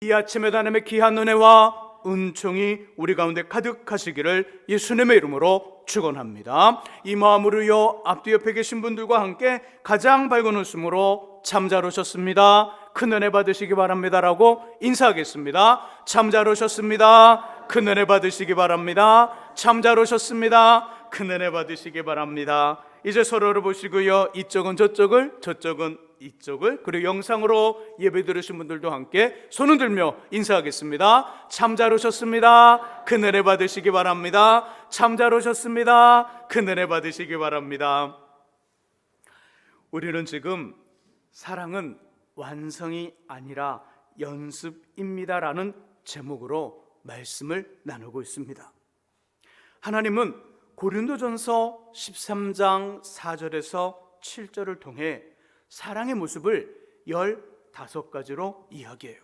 이 아침에 하나님의 귀한 은혜와 은총이 우리 가운데 가득하시기를 예수님의 이름으로 축원합니다. 이 마음으로요, 앞뒤 옆에 계신 분들과 함께 가장 밝은 웃음으로 참 잘 오셨습니다, 큰 은혜 받으시기 바랍니다라고 인사하겠습니다. 참 잘 오셨습니다, 큰 은혜 받으시기 바랍니다. 참 잘 오셨습니다, 큰 은혜 받으시기 바랍니다. 이제 서로를 보시고요, 이쪽은 저쪽을, 저쪽은 이쪽을, 그리고 영상으로 예배 들으신 분들도 함께 손을 들며 인사하겠습니다. 참 잘 오셨습니다, 큰 은혜 받으시기 바랍니다. 참 잘 오셨습니다, 큰 은혜 받으시기 바랍니다. 우리는 지금 사랑은 완성이 아니라 연습입니다라는 제목으로 말씀을 나누고 있습니다. 하나님은 고린도전서 13장 4절에서 7절을 통해 사랑의 모습을 15가지로 이야기해요.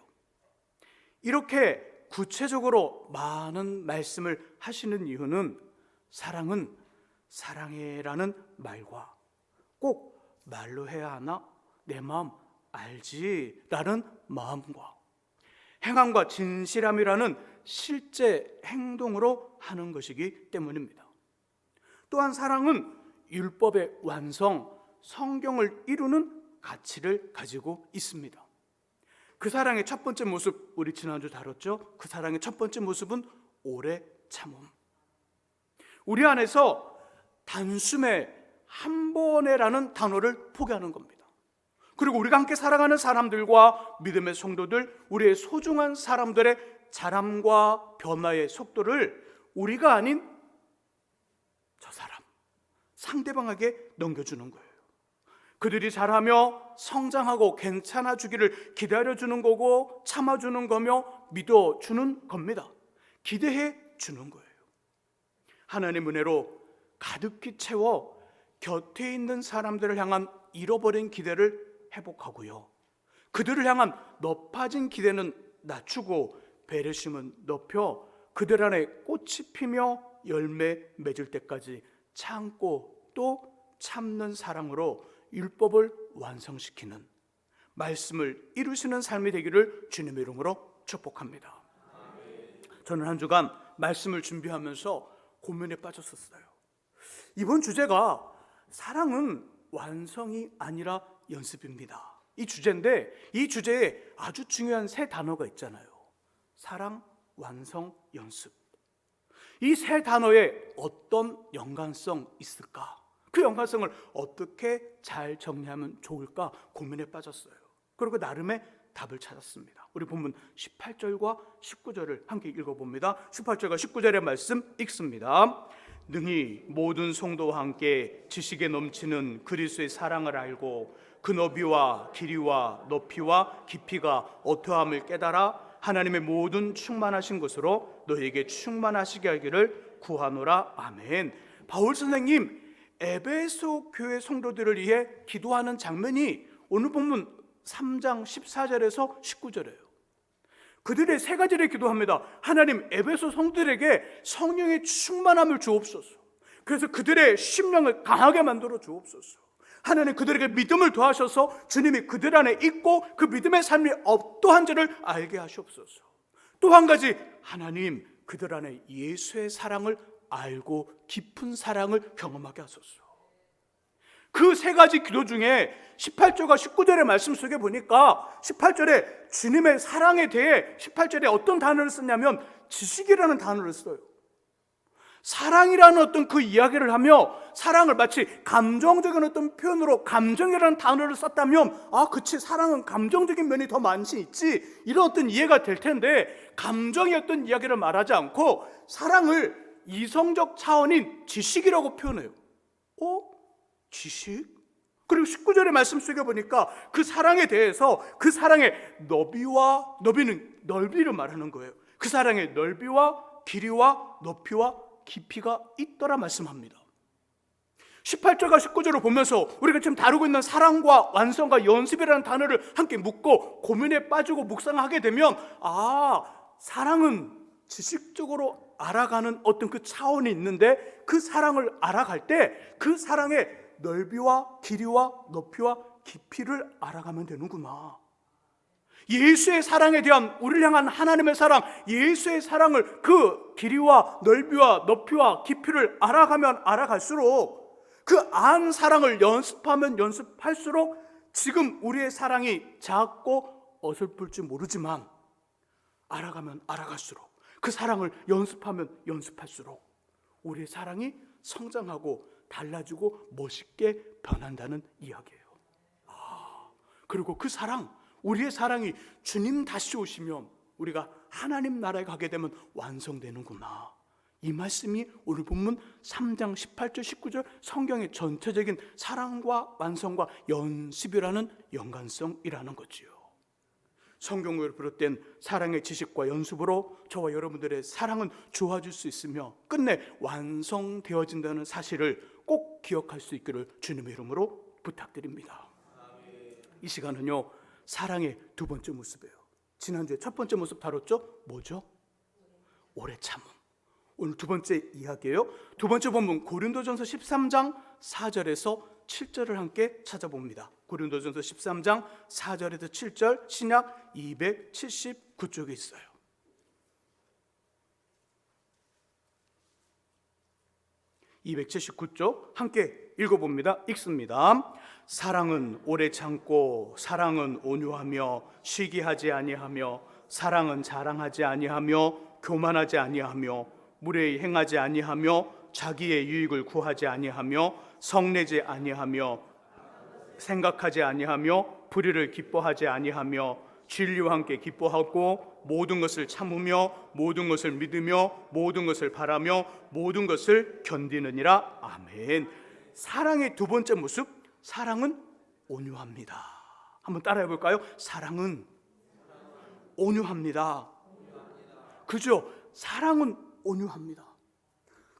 이렇게 구체적으로 많은 말씀을 하시는 이유는 사랑은 사랑해라는 말과 꼭 말로 해야 하나? 내 마음 알지? 라는 마음과 행함과 진실함이라는 실제 행동으로 하는 것이기 때문입니다. 또한 사랑은 율법의 완성, 성경을 이루는 가치를 가지고 있습니다. 그 사랑의 첫 번째 모습, 우리 지난주 다뤘죠? 그 사랑의 첫 번째 모습은 오래 참음. 우리 안에서 단숨에 한 번에라는 단어를 포기하는 겁니다. 그리고 우리가 함께 살아가는 사람들과 믿음의 성도들, 우리의 소중한 사람들의 자람과 변화의 속도를 우리가 아닌 저 사람, 상대방에게 넘겨주는 거예요. 그들이 잘하며 성장하고 괜찮아지기를 기다려주는 거고, 참아주는 거며 믿어주는 겁니다. 기대해 주는 거예요. 하나님 은혜로 가득히 채워 곁에 있는 사람들을 향한 잃어버린 기대를 회복하고요, 그들을 향한 높아진 기대는 낮추고 배려심은 높여 그들 안에 꽃이 피며 열매 맺을 때까지 참고 또 참는 사랑으로 율법을 완성시키는, 말씀을 이루시는 삶이 되기를 주님의 이름으로 축복합니다. 저는 한 주간 말씀을 준비하면서 고민에 빠졌었어요. 이번 주제가 사랑은 완성이 아니라 연습입니다, 이 주제인데, 이 주제에 아주 중요한 세 단어가 있잖아요. 사랑, 완성, 연습. 이 세 단어에 어떤 연관성 있을까? 그 연관성을 어떻게 잘 정리하면 좋을까 고민에 빠졌어요. 그리고 나름의 답을 찾았습니다. 우리 본문 18절과 19절을 함께 읽어봅니다. 18절과 19절의 말씀 읽습니다. 능히 모든 성도와 함께 지식에 넘치는 그리스도의 사랑을 알고 그 너비와 길이와 높이와 깊이가 어떠함을 깨달아 하나님의 모든 충만하신 것으로 너희에게 충만하시게 하기를 구하노라. 아멘. 바울 선생님, 에베소 교회 성도들을 위해 기도하는 장면이 오늘 본문 3장 14절에서 19절이에요. 그들의 세 가지를 기도합니다. 하나님, 에베소 성도들에게 성령의 충만함을 주옵소서. 그래서 그들의 심령을 강하게 만들어 주옵소서. 하나님, 그들에게 믿음을 더하셔서 주님이 그들 안에 있고 그 믿음의 삶이 어떠한지를 알게 하시옵소서. 또 한 가지, 하나님, 그들 안에 예수의 사랑을 알고 깊은 사랑을 경험하게 하소서. 그 세 가지 기도 중에 18절과 19절의 말씀 속에 보니까 18절에 주님의 사랑에 대해 18절에 어떤 단어를 썼냐면 지식이라는 단어를 써요. 사랑이라는 어떤 그 이야기를 하며 사랑을 마치 감정적인 어떤 표현으로 감정이라는 단어를 썼다면, 아, 그치, 사랑은 감정적인 면이 더 많이 있지, 이런 어떤 이해가 될 텐데, 감정의 어떤 이야기를 말하지 않고 사랑을 이성적 차원인 지식이라고 표현해요. 지식? 그리고 19절의 말씀 속에 보니까 그 사랑에 대해서 그 사랑의 너비는 넓이를 말하는 거예요. 그 사랑의 넓이와 길이와 높이와 깊이가 있더라 말씀합니다. 18절과 19절을 보면서 우리가 지금 다루고 있는 사랑과 완성과 연습이라는 단어를 함께 묻고 고민에 빠지고 묵상하게 되면, 사랑은 지식적으로 알아가는 어떤 그 차원이 있는데, 그 사랑을 알아갈 때 그 사랑의 넓이와 길이와 높이와 깊이를 알아가면 되는구나. 예수의 사랑에 대한 우리를 향한 하나님의 사랑, 예수의 사랑을 그 길이와 넓이와 높이와 깊이를 알아가면 알아갈수록 그 안 사랑을 연습하면 연습할수록 지금 우리의 사랑이 작고 어설플지 모르지만 알아가면 알아갈수록 그 사랑을 연습하면 연습할수록 우리의 사랑이 성장하고 달라지고 멋있게 변한다는 이야기예요. 그리고 그 사랑, 우리의 사랑이 주님 다시 오시면 우리가 하나님 나라에 가게 되면 완성되는구나. 이 말씀이 오늘 본문 3장 18절 19절 성경의 전체적인 사랑과 완성과 연습이라는 연관성이라는 거지요. 성경을 비롯된 사랑의 지식과 연습으로 저와 여러분들의 사랑은 좋아질 수 있으며 끝내 완성되어진다는 사실을 꼭 기억할 수 있기를 주님의 이름으로 부탁드립니다. 이 시간은요, 사랑의 두 번째 모습이에요. 지난주에 첫 번째 모습 다뤘죠? 뭐죠? 오래 참음. 오늘 두 번째 이야기예요. 두 번째 본문 고린도전서 13장 4절에서 7절을 함께 찾아봅니다. 고린도전서 13장 4절에서 7절 신약 279쪽에 있어요. (279쪽) 함께 읽어봅니다. 읽습니다. 사랑은 오래 참고 사랑은 온유하며 시기하지 아니하며 사랑은 자랑하지 아니하며 교만하지 아니하며 무례히 행하지 아니하며 자기의 유익을 구하지 아니하며 성내지 아니하며 생각하지 아니하며 불의를 기뻐하지 아니하며 진리와 함께 기뻐하고 모든 것을 참으며 모든 것을 믿으며 모든 것을 바라며 모든 것을 견디느니라. 아멘. 사랑의 두 번째 모습, 사랑은 온유합니다. 한번 따라해 볼까요? 사랑은 온유합니다. 그죠? 사랑은 온유합니다.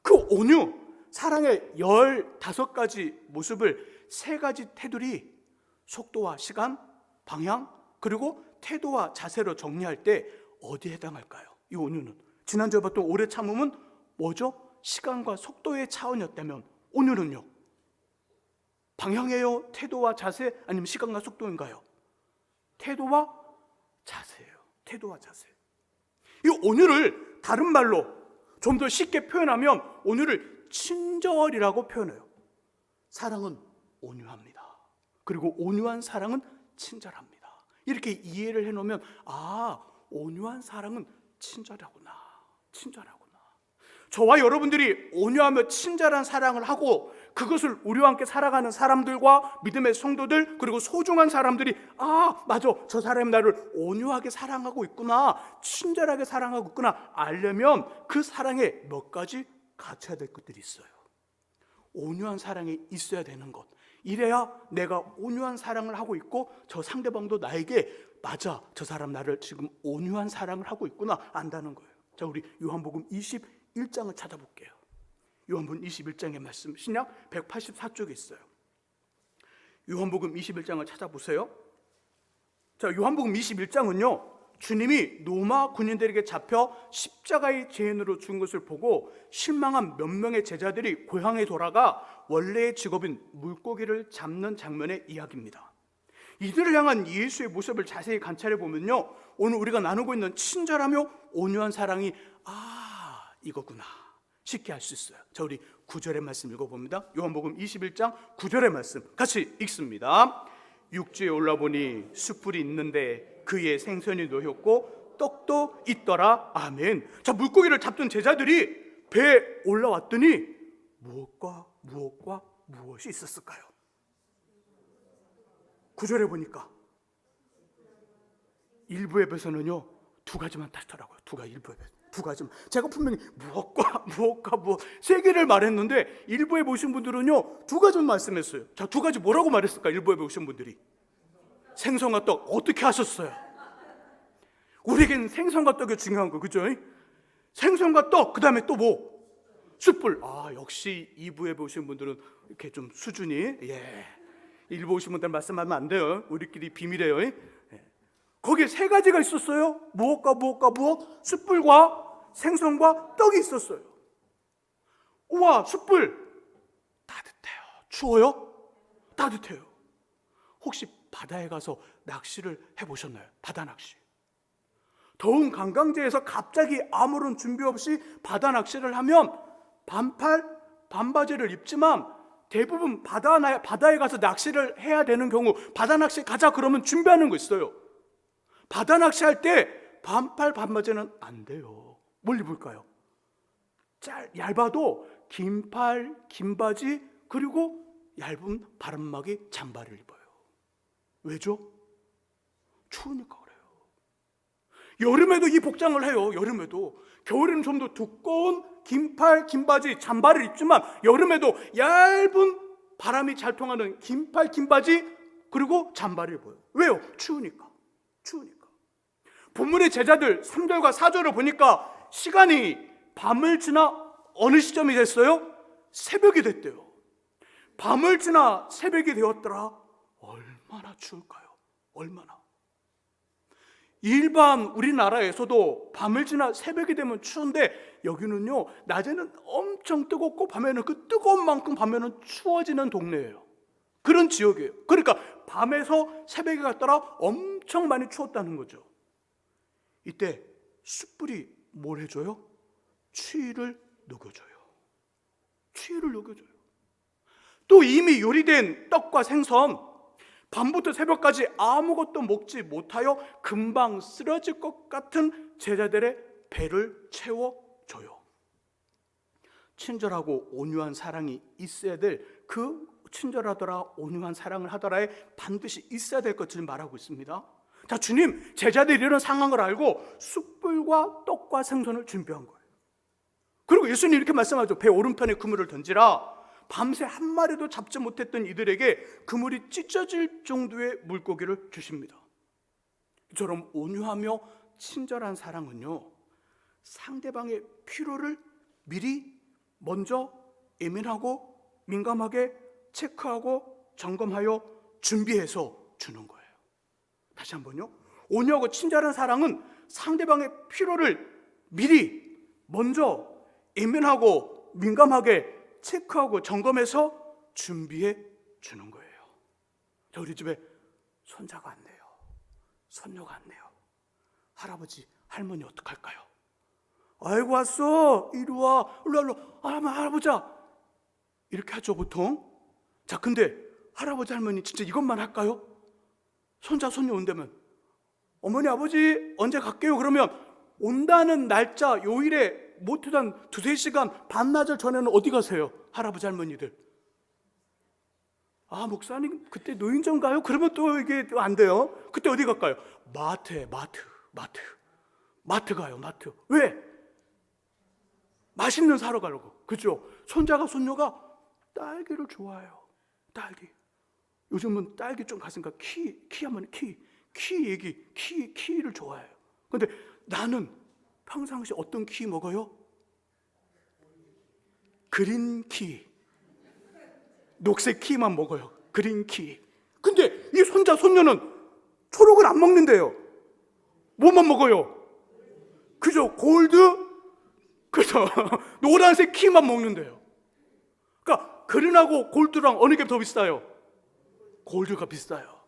그 온유, 사랑의 15가지 모습을 3가지 테두리, 속도와 시간, 방향, 그리고 태도와 자세로 정리할 때 어디에 해당할까요? 이 온유는 지난주에 봤던 오래 참음은 뭐죠? 시간과 속도의 차원이었다면 온유는요? 방향이에요? 태도와 자세? 아니면 시간과 속도인가요? 태도와 자세예요. 태도와 자세. 이 온유를 다른 말로 좀 더 쉽게 표현하면 온유를 친절이라고 표현해요. 사랑은 온유합니다. 그리고 온유한 사랑은 친절합니다. 이렇게 이해를 해놓으면 온유한 사랑은 친절하구나. 친절하구나. 저와 여러분들이 온유하며 친절한 사랑을 하고 그것을 우리와 함께 살아가는 사람들과 믿음의 성도들 그리고 소중한 사람들이 맞아, 저 사람이 나를 온유하게 사랑하고 있구나, 친절하게 사랑하고 있구나 알려면 그 사랑에 몇 가지 갖춰야 될 것들이 있어요. 온유한 사랑이 있어야 되는 것, 이래야 내가 온유한 사랑을 하고 있고 저 상대방도 나에게 맞아, 저 사람 나를 지금 온유한 사랑을 하고 있구나 안다는 거예요. 자, 우리 요한복음 21장을 찾아볼게요. 요한복음 21장의 말씀 신약 184쪽에 있어요. 요한복음 21장을 찾아보세요. 자, 요한복음 21장은요 주님이 로마 군인들에게 잡혀 십자가의 죄인으로 죽은 것을 보고 실망한 몇 명의 제자들이 고향에 돌아가 원래의 직업인 물고기를 잡는 장면의 이야기입니다. 이들을 향한 예수의 모습을 자세히 관찰해 보면요 오늘 우리가 나누고 있는 친절하며 온유한 사랑이 이거구나 쉽게 알 수 있어요. 자, 우리 9절의 말씀 읽어봅니다. 요한복음 21장 9절의 말씀 같이 읽습니다. 육지에 올라보니 숯불이 있는데 그의 생선이 놓였고 떡도 있더라. 아멘. 자, 물고기를 잡던 제자들이 배에 올라왔더니 무엇과 무엇이 있었을까요? 9절에 보니까 일부의 배에서는요 2가지만 탔더라고요. 일부의 배 2가지만. 제가 분명히 무엇과 무엇 3개를 말했는데 일부에 보신 분들은요 2가지만 말씀했어요. 자, 2가지 뭐라고 말했을까? 일부에 보신 분들이 생선과 떡. 어떻게 하셨어요? 우리에겐 생선과 떡이 중요한 거, 그죠? 생선과 떡, 그 다음에 또 뭐? 숯불. 역시 2부에 보신 분들은 이렇게 좀 수준이 1부 오신 분들 말씀하면 안 돼요. 우리끼리 비밀이에요. 거기에 3가지가 있었어요. 무엇과 무엇? 숯불과 생선과 떡이 있었어요. 우와, 숯불 따뜻해요. 추워요? 따뜻해요. 혹시 바다에 가서 낚시를 해보셨나요? 바다 낚시. 더운 관광지에서 갑자기 아무런 준비 없이 바다 낚시를 하면 반팔, 반바지를 입지만 대부분 바다에 가서 낚시를 해야 되는 경우 바다 낚시 가자 그러면 준비하는 거 있어요. 바다 낚시할 때 반팔, 반바지는 안 돼요. 뭘 입을까요? 얇아도 긴 팔, 긴 바지 그리고 얇은 바람막이 잠바를 입어요. 왜죠? 추우니까 그래요. 여름에도 이 복장을 해요. 여름에도. 겨울에는 좀 더 두꺼운 긴 팔, 긴 바지, 잠바를 입지만 여름에도 얇은 바람이 잘 통하는 긴 팔, 긴 바지 그리고 잠바를 입어요. 왜요? 추우니까. 본문의 제자들 3절과 4절을 보니까 시간이 밤을 지나 어느 시점이 됐어요? 새벽이 됐대요. 밤을 지나 새벽이 되었더라. 얼마나 추울까요? 얼마나. 일반 우리나라에서도 밤을 지나 새벽이 되면 추운데 여기는요 낮에는 엄청 뜨겁고 밤에는 그 뜨거운 만큼 밤에는 추워지는 동네예요. 그런 지역이에요. 그러니까 밤에서 새벽이 갔더라 엄청 많이 추웠다는 거죠. 이때 숯불이 뭘 해줘요? 추위를 녹여줘요. 또 이미 요리된 떡과 생선 밤부터 새벽까지 아무것도 먹지 못하여 금방 쓰러질 것 같은 제자들의 배를 채워줘요. 친절하고 온유한 사랑이 있어야 될 그 친절하더라 온유한 사랑을 하더라에 반드시 있어야 될 것을 말하고 있습니다. 자, 주님 제자들이 이런 상황을 알고 숯불과 떡과 생선을 준비한 거예요. 그리고 예수님 이렇게 말씀하죠. 배 오른편에 그물을 던지라. 밤새 한 마리도 잡지 못했던 이들에게 그물이 찢어질 정도의 물고기를 주십니다. 이처럼 온유하며 친절한 사랑은요 상대방의 필요를 미리 먼저 예민하고 민감하게 체크하고 점검하여 준비해서 주는 거예요. 다시 한번요. 온유하고 친절한 사랑은 상대방의 필요를 미리 먼저 예민하고 민감하게 체크하고 점검해서 준비해 주는 거예요. 자, 우리 집에 손자가 왔네요. 손녀가 왔네요. 할아버지, 할머니 어떡할까요? 아이고 왔어. 이리 와. 일로 와. 할아버지야. 이렇게 하죠 보통. 자, 근데 할아버지 할머니 진짜 이것만 할까요? 손자 손녀 온다면 어머니 아버지 언제 갈게요? 그러면 온다는 날짜 요일에 못해도 한 2-3시간 반나절 전에는 어디 가세요? 할아버지 할머니들. 아, 목사님 그때 노인정 가요? 그러면 또 이게 안 돼요. 그때 어디 갈까요? 마트 가요. 마트. 왜? 맛있는 사러 가려고. 그죠? 손자가 손녀가 딸기를 좋아해요. 딸기. 요즘은 딸기 좀 갔으니까 키를 좋아해요. 근데 나는 평상시 어떤 키 먹어요? 그린 키. 녹색 키만 먹어요. 그린 키. 근데 이 손자 손녀는 초록을 안 먹는데요. 뭐만 먹어요? 그죠? 골드? 그죠? 노란색 키만 먹는데요. 그러니까 그린하고 골드랑 어느 게 더 비싸요? 골드가 비싸요.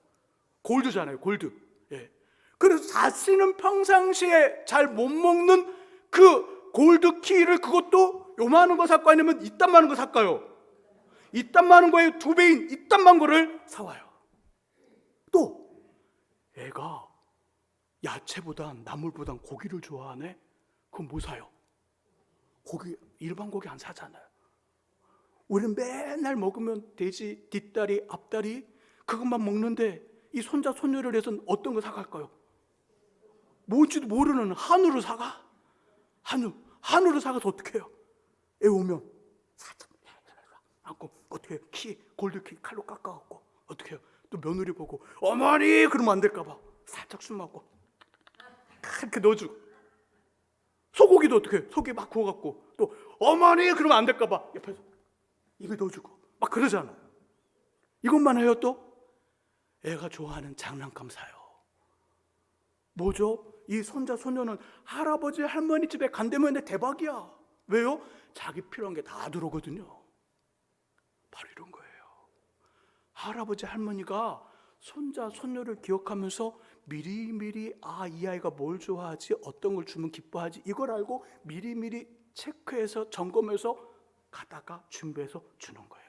골드잖아요. 골드. 예. 그래서 자신은 평상시에 잘 못 먹는 그 골드 키를 그것도 요만한 거 살까 아니면 이딴 많은 거 살까요? 이딴 많은 거에 2배인 이딴 많은 거를 사와요. 또 애가 야채보단 나물보단 고기를 좋아하네? 그럼 뭐 사요? 고기, 일반 고기 안 사잖아요. 우리는 맨날 먹으면 돼지 뒷다리 앞다리 그것만 먹는데 이 손자 손녀를 위해서는 어떤 거 사갈까요? 뭔지도 모르는 한우를 사가. 한우를 사가서 어떻게 해요? 애 오면 살짝 안고 어떻게 해요? 골드 키 칼로 깎아갖고 어떻게 해요? 또 며느리 보고 어머니 그러면 안 될까봐 살짝 숨 막고 이렇게 넣어주고, 소고기도 어떻게 해요? 소고기 막 구워갖고 또 어머니 그러면 안 될까봐 옆에서 입에 넣어주고 막 그러잖아요. 이것만 해요? 또 애가 좋아하는 장난감 사요. 뭐죠? 이 손자 손녀는 할아버지 할머니 집에 간다면 대박이야. 왜요? 자기 필요한 게 다 들어오거든요. 바로 이런 거예요. 할아버지 할머니가 손자, 손녀를 기억하면서 미리미리 이 아이가 뭘 좋아하지, 어떤 걸 주면 기뻐하지, 이걸 알고 미리미리 체크해서 점검해서 가다가 준비해서 주는 거예요.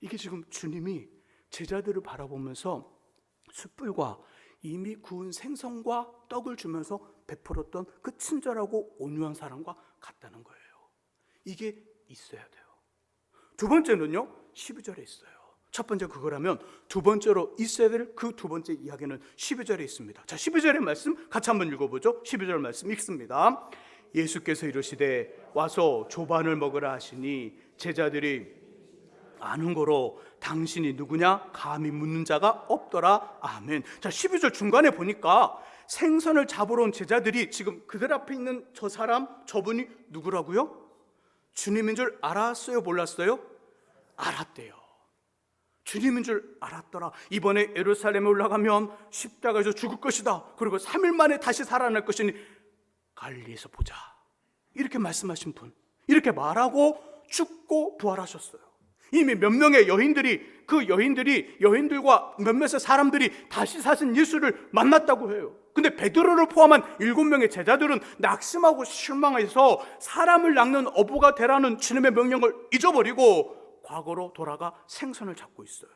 이게 지금 주님이 제자들을 바라보면서 숯불과 이미 구운 생선과 떡을 주면서 베풀었던 그 친절하고 온유한 사랑과 같다는 거예요. 이게 있어야 돼요. 두 번째는요, 12절에 있어요. 첫 번째 그거라면 두 번째로 있어야 될 그 두 번째 이야기는 12절에 있습니다. 자, 12절의 말씀 같이 한번 읽어보죠. 12절 말씀 읽습니다. 예수께서 이르시되 와서 조반을 먹으라 하시니 제자들이 아는 거로 당신이 누구냐 감히 묻는 자가 없더라. 아멘. 자, 12절 중간에 보니까 생선을 잡으러 온 제자들이 지금 그들 앞에 있는 저 사람, 저분이 누구라고요? 주님인 줄 알았어요, 몰랐어요? 알았대요. 주님인 줄 알았더라. 이번에 예루살렘에 올라가면 십자가에서 죽을 것이다. 그리고 3일 만에 다시 살아날 것이니 갈릴리에서 보자. 이렇게 말씀하신 분, 이렇게 말하고 죽고 부활하셨어요. 이미 몇 명의 여인들과 몇몇의 사람들이 다시 사신 예수를 만났다고 해요. 근데 베드로를 포함한 7명의 제자들은 낙심하고 실망해서 사람을 낚는 어부가 되라는 주님의 명령을 잊어버리고 과거로 돌아가 생선을 잡고 있어요.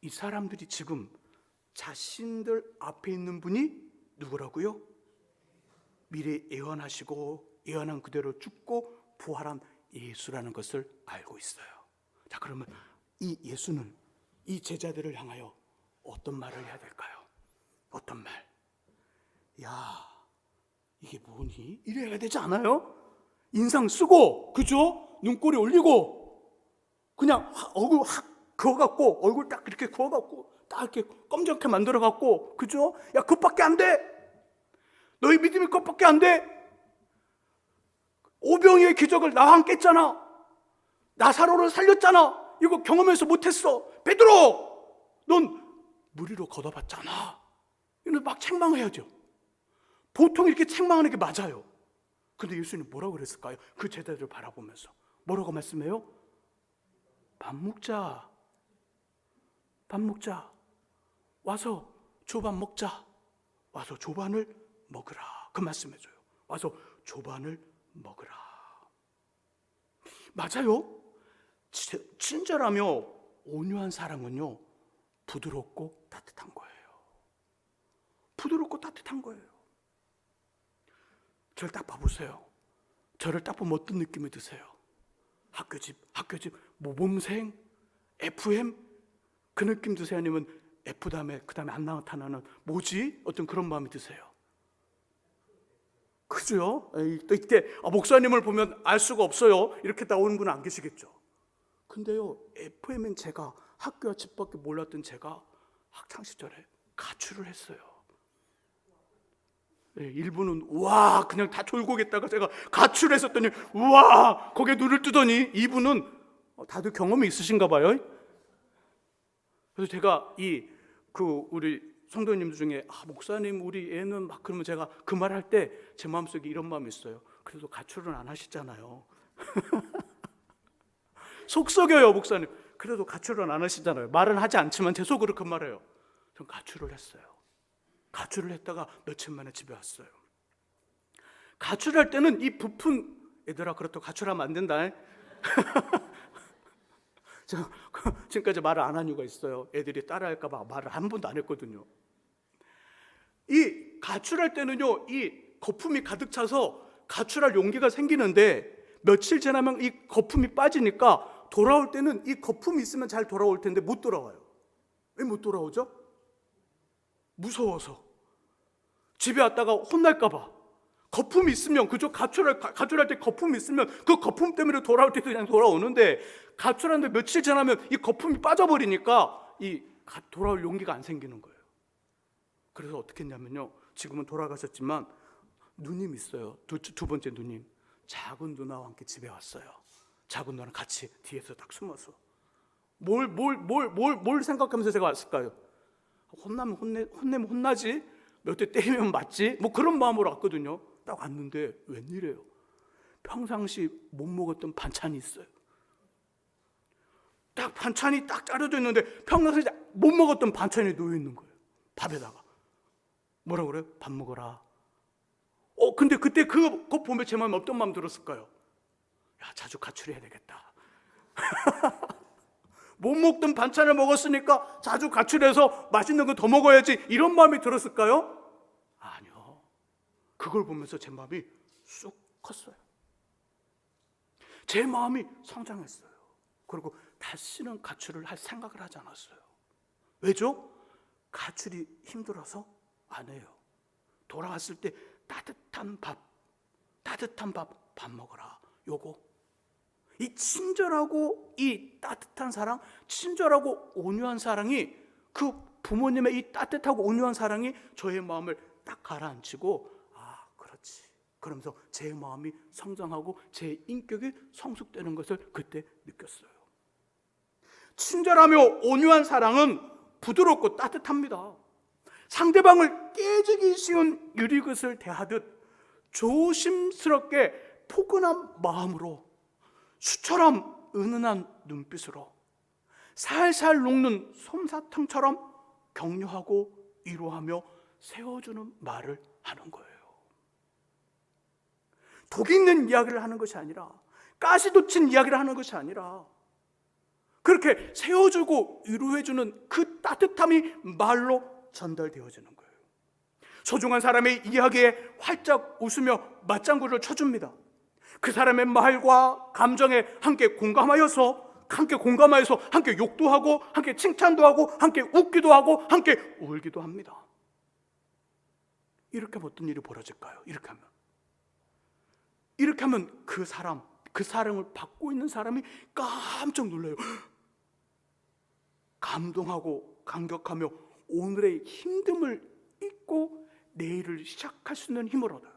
이 사람들이 지금 자신들 앞에 있는 분이 누구라고요? 미래 예언하시고 예언한 그대로 죽고 부활한 예수라는 것을 알고 있어요. 자, 그러면 이 예수는 이 제자들을 향하여 어떤 말을 해야 될까요? 어떤 말? 야, 이게 뭐니? 이래야 되지 않아요? 인상 쓰고, 그죠? 눈꼬리 올리고, 그냥 얼굴 확 그어갖고, 얼굴 딱 이렇게 그어갖고, 딱 이렇게 검정게 만들어갖고, 그죠? 야, 그것밖에 안 돼! 너희 믿음이 그것밖에 안 돼! 오병이의 기적을 나와 함께 했잖아. 나사로를 살렸잖아. 이거 경험해서 못했어. 베드로, 넌 무리로 걷어봤잖아. 이런 막 책망해야죠. 보통 이렇게 책망하는 게 맞아요. 근데 예수님 뭐라고 그랬을까요? 그 제자들을 바라보면서 뭐라고 말씀해요? 밥 먹자. 밥 먹자. 와서 조반 먹자. 와서 조반을 먹으라. 그 말씀해줘요. 와서 조반을 먹으라. 맞아요. 친절하며 온유한 사랑은요, 부드럽고 따뜻한 거예요. 부드럽고 따뜻한 거예요. 저를 딱 봐보세요. 저를 딱 보면 어떤 느낌이 드세요? 학교집, 모범생, FM 그 느낌 드세요? 아니면 F 다음에 그 다음에 안 나타나는 뭐지? 어떤 그런 마음이 드세요? 그죠? 또 이때 목사님을 보면 알 수가 없어요. 이렇게 나오는 분은 안 계시겠죠. 근데요, FM은 제가 학교와 집밖에 몰랐던 제가 학창시절에 가출을 했어요. 일부는 우와 그냥 다 졸고 있다가 제가 가출했었더니 우와 거기에 눈을 뜨더니 이분은 다들 경험이 있으신가 봐요. 그래서 제가 우리 성도님들 중에 목사님 우리 애는 막 그러면 제가 그 말 할 때 제 마음속에 이런 마음이 있어요. 그래도 가출은 안 하시잖아요. 속 썩여요 목사님. 그래도 가출은 안 하시잖아요. 말은 하지 않지만 제 속으로 그 말해요. 전 가출을 했어요. 가출을 했다가 며칠 만에 집에 왔어요. 가출할 때는 이 부푼 얘들아 그렇다고 가출하면 안 된다. 제가 지금까지 말을 안 한 이유가 있어요. 애들이 따라할까 봐 말을 한 번도 안 했거든요. 이 가출할 때는요, 이 거품이 가득 차서 가출할 용기가 생기는데 며칠 지나면 이 거품이 빠지니까 돌아올 때는 이 거품이 있으면 잘 돌아올 텐데 못 돌아와요. 왜 못 돌아오죠? 무서워서. 집에 왔다가 혼날까 봐. 거품이 있으면, 그죠? 가출할 때 거품이 있으면 그 거품 때문에 돌아올 때도 그냥 돌아오는데 가출하는데 며칠 지나면 이 거품이 빠져버리니까 돌아올 용기가 안 생기는 거예요. 그래서 어떻게 했냐면요. 지금은 돌아가셨지만 누님 있어요. 두 번째 누님. 작은 누나와 함께 집에 왔어요. 작은 누나랑 같이 뒤에서 딱 숨어서. 뭘 생각하면서 제가 왔을까요? 혼내면 혼나지? 몇 대 때리면 맞지? 뭐 그런 마음으로 왔거든요. 딱 왔는데 웬일이에요? 평상시 못 먹었던 반찬이 있어요. 딱 반찬이 딱 짜려져 있는데 평상시 못 먹었던 반찬이 놓여 있는 거예요. 밥에다가. 뭐라 그래요? 밥 먹어라. 근데 그때 그거 보면 제 마음에 어떤 마음 들었을까요? 야, 자주 가출해야 되겠다. 못 먹던 반찬을 먹었으니까 자주 가출해서 맛있는 거 더 먹어야지, 이런 마음이 들었을까요? 아니요. 그걸 보면서 제 마음이 쑥 컸어요. 제 마음이 성장했어요. 그리고 다시는 가출을 할 생각을 하지 않았어요. 왜죠? 가출이 힘들어서 안 해요. 돌아왔을 때 따뜻한 밥 먹어라. 요거. 이 친절하고 이 따뜻한 사랑, 친절하고 온유한 사랑이, 그 부모님의 이 따뜻하고 온유한 사랑이 저의 마음을 딱 가라앉히고, 아, 그렇지. 그러면서 제 마음이 성장하고 제 인격이 성숙되는 것을 그때 느꼈어요. 친절하며 온유한 사랑은 부드럽고 따뜻합니다. 상대방을 깨지기 쉬운 유리굿을 대하듯 조심스럽게 포근한 마음으로, 수처럼 은은한 눈빛으로, 살살 녹는 솜사탕처럼 격려하고 위로하며 세워주는 말을 하는 거예요. 독 있는 이야기를 하는 것이 아니라, 가시 돋친 이야기를 하는 것이 아니라, 그렇게 세워주고 위로해주는 그 따뜻함이 말로 전달되어지는 거예요. 소중한 사람의 이야기에 활짝 웃으며 맞장구를 쳐줍니다. 그 사람의 말과 감정에 함께 공감하여서 함께 욕도 하고, 함께 칭찬도 하고, 함께 웃기도 하고, 함께 울기도 합니다. 이렇게 어떤 일이 벌어질까요? 이렇게 하면 그 사랑을 받고 있는 사람이 깜짝 놀라요. 감동하고 감격하며 오늘의 힘듦을 잊고 내일을 시작할 수 있는 힘을 얻어요.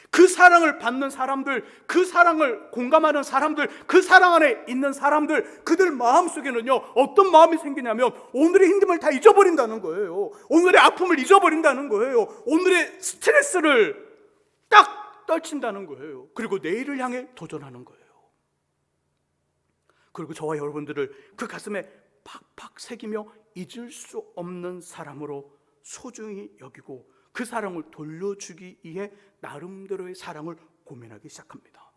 그 사랑을 받는 사람들, 그 사랑을 공감하는 사람들, 그 사랑 안에 있는 사람들, 그들 마음속에는요, 어떤 마음이 생기냐면 오늘의 힘듦을 다 잊어버린다는 거예요. 오늘의 아픔을 잊어버린다는 거예요. 오늘의 스트레스를 딱 떨친다는 거예요. 그리고 내일을 향해 도전하는 거예요. 그리고 저와 여러분들을 그 가슴에 팍팍 새기며 잊을 수 없는 사람으로 소중히 여기고, 그 사랑을 돌려주기 위해 나름대로의 사랑을 고민하기 시작합니다.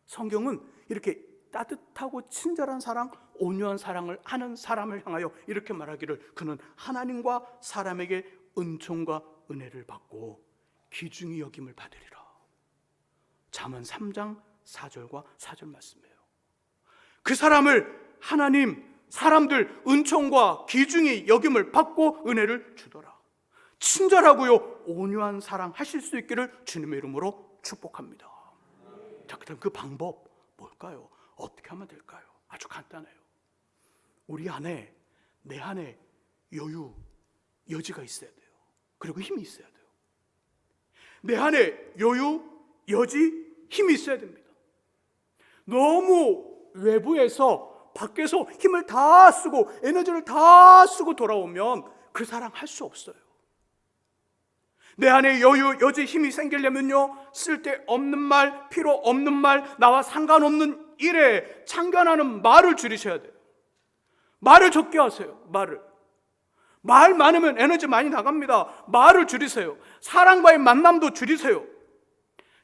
성경은 이렇게 따뜻하고 친절한 사랑, 온유한 사랑을 하는 사람을 향하여 이렇게 말하기를, 그는 하나님과 사람에게 은총과 은혜를 받고 귀중히 여김을 받으리라. 잠언 3장 4절과 4절 말씀이에요. 그 사람을 하나님, 사람들 은총과 귀중히 여김을 받고 은혜를 주더라. 친절하고요 온유한 사랑 하실 수 있기를 주님의 이름으로 축복합니다. 자, 그럼 그 방법 뭘까요? 어떻게 하면 될까요? 아주 간단해요. 우리 안에, 내 안에 여유, 여지가 있어야 돼요. 그리고 힘이 있어야 돼요. 내 안에 여유, 여지, 힘이 있어야 됩니다. 너무 외부에서, 밖에서 힘을 다 쓰고 에너지를 다 쓰고 돌아오면 그 사랑 할 수 없어요. 내 안에 여유, 여지, 힘이 생기려면요, 쓸데없는 말, 필요 없는 말, 나와 상관없는 일에 참견하는 말을 줄이셔야 돼요. 말을 적게 하세요. 말 많으면 에너지 많이 나갑니다. 말을 줄이세요. 사람과의 만남도 줄이세요.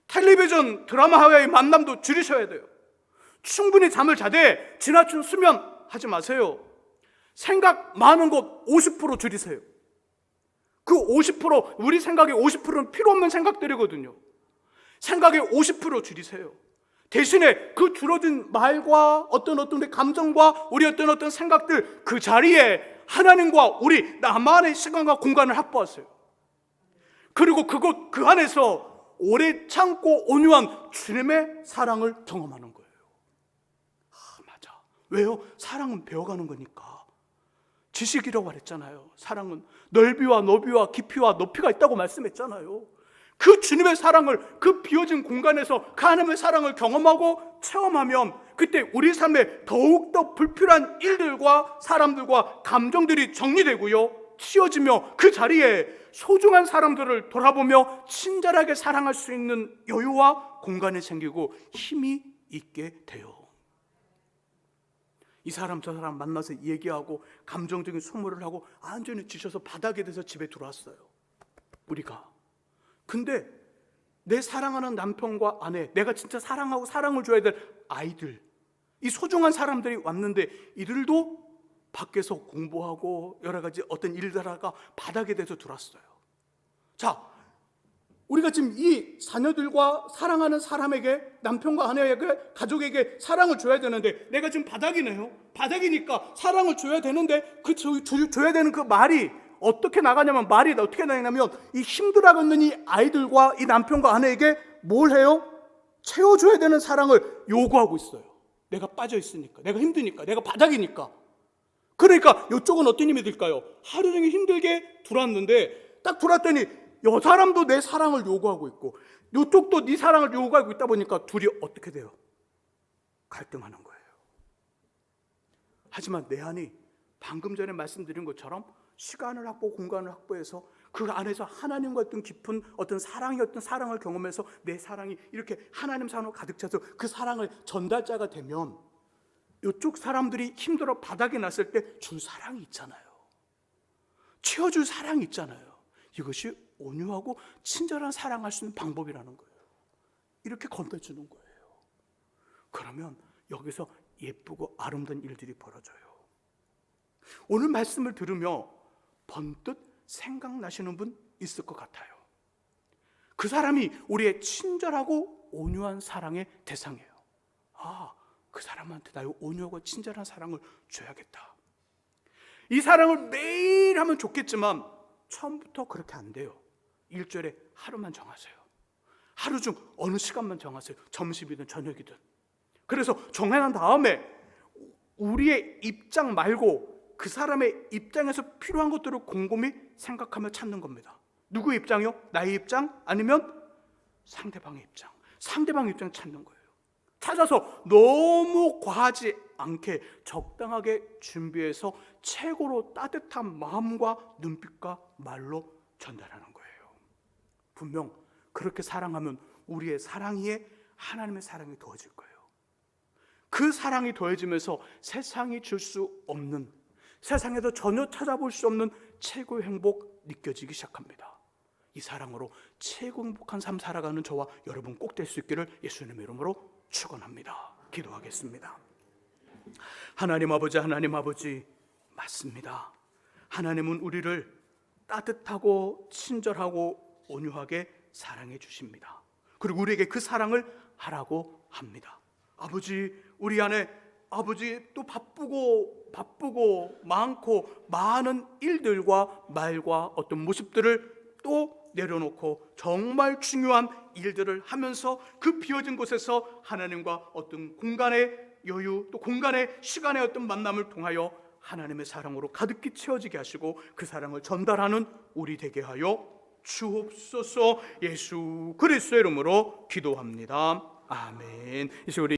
텔레비전 드라마와의 만남도 줄이셔야 돼요. 충분히 잠을 자되 지나친 수면 하지 마세요. 생각 많은 것 50% 줄이세요. 그 50%, 우리 생각의 50%는 필요 없는 생각들이거든요. 생각의 50% 줄이세요. 대신에 그 줄어든 말과 어떤 감정과 우리 어떤 생각들, 그 자리에 하나님과 우리 나만의 시간과 공간을 확보하세요. 그리고 그 안에서 오래 참고 온유한 주님의 사랑을 경험하는 거예요. 맞아. 왜요? 사랑은 배워가는 거니까. 지식이라고 말했잖아요. 사랑은 넓이와 너비와 깊이와 높이가 있다고 말씀했잖아요. 그 주님의 사랑을, 그 비워진 공간에서 그 하나님의 사랑을 경험하고 체험하면 그때 우리 삶에 더욱더 불필요한 일들과 사람들과 감정들이 정리되고요, 치워지며 그 자리에 소중한 사람들을 돌아보며 친절하게 사랑할 수 있는 여유와 공간이 생기고 힘이 있게 돼요. 이 사람 저 사람 만나서 얘기하고 감정적인 소모를 하고 완전히 지쳐서 바닥에 대서 집에 들어왔어요, 우리가. 근데 내 사랑하는 남편과 아내, 내가 진짜 사랑하고 사랑을 줘야 될 아이들, 이 소중한 사람들이 왔는데 이들도 밖에서 공부하고 여러 가지 어떤 일들 하다가 바닥에 대서 들어왔어요. 자, 우리가 지금 이 자녀들과 사랑하는 사람에게, 남편과 아내에게, 가족에게 사랑을 줘야 되는데 내가 지금 바닥이네요. 바닥이니까 사랑을 줘야 되는데 그 줘야 되는 그 말이 어떻게 나가냐면, 말이 어떻게 나가냐면 이 힘들어하고 있는 이 아이들과 이 남편과 아내에게 뭘 해요? 채워줘야 되는 사랑을 요구하고 있어요. 내가 빠져 있으니까, 내가 힘드니까, 내가 바닥이니까. 그러니까 이쪽은 어떤 힘이 들까요? 하루 종일 힘들게 들어왔는데 딱 들어왔더니 이 사람도 내 사랑을 요구하고 있고 이쪽도 네 사랑을 요구하고 있다 보니까 둘이 어떻게 돼요? 갈등하는 거예요. 하지만 내 안이 방금 전에 말씀드린 것처럼 시간을 확보, 공간을 확보해서 그 안에서 하나님과 어떤 깊은 어떤 사랑의 어떤 사랑을 경험해서 내 사랑이 이렇게 하나님 사랑으로 가득 차서 그 사랑을 전달자가 되면 이쪽 사람들이 힘들어 바닥에 났을 때 줄 사랑이 있잖아요. 채워줄 사랑이 있잖아요. 이것이 온유하고 친절한 사랑할 수 있는 방법이라는 거예요. 이렇게 건네주는 거예요. 그러면 여기서 예쁘고 아름다운 일들이 벌어져요. 오늘 말씀을 들으며 번뜩 생각나시는 분 있을 것 같아요. 그 사람이 우리의 친절하고 온유한 사랑의 대상이에요. 아, 그 사람한테 나의 온유하고 친절한 사랑을 줘야겠다. 이 사랑을 매일 하면 좋겠지만 처음부터 그렇게 안 돼요. 일주일에 하루만 정하세요. 하루 중 어느 시간만 정하세요. 점심이든 저녁이든. 그래서 정해놓은 다음에 우리의 입장 말고 그 사람의 입장에서 필요한 것들을 곰곰이 생각하며 찾는 겁니다. 누구의 입장이요? 나의 입장? 아니면 상대방의 입장. 상대방의 입장 찾는 거예요. 찾아서 너무 과하지 않게 적당하게 준비해서 최고로 따뜻한 마음과 눈빛과 말로 전달하는 거예요. 분명 그렇게 사랑하면 우리의 사랑 위에 하나님의 사랑이 더해질 거예요. 그 사랑이 더해지면서 세상이 줄 수 없는, 세상에서 전혀 찾아볼 수 없는 최고의 행복 느껴지기 시작합니다. 이 사랑으로 최고 행복한 삶 살아가는 저와 여러분 꼭 될 수 있기를 예수님의 이름으로 축원합니다. 기도하겠습니다. 하나님 아버지, 맞습니다. 하나님은 우리를 따뜻하고 친절하고 온유하게 사랑해 주십니다. 그리고 우리에게 그 사랑을 하라고 합니다. 아버지, 우리 안에 아버지 또 바쁘고 많고 많은 일들과 말과 어떤 모습들을 또 내려놓고 정말 중요한 일들을 하면서 그 비어진 곳에서 하나님과 어떤 공간의 여유, 또 공간의 시간의 어떤 만남을 통하여 하나님의 사랑으로 가득히 채워지게 하시고 그 사랑을 전달하는 우리 되게 하여 주옵소서. 예수 그리스도의 이름으로 기도합니다. 아멘. 이제 우리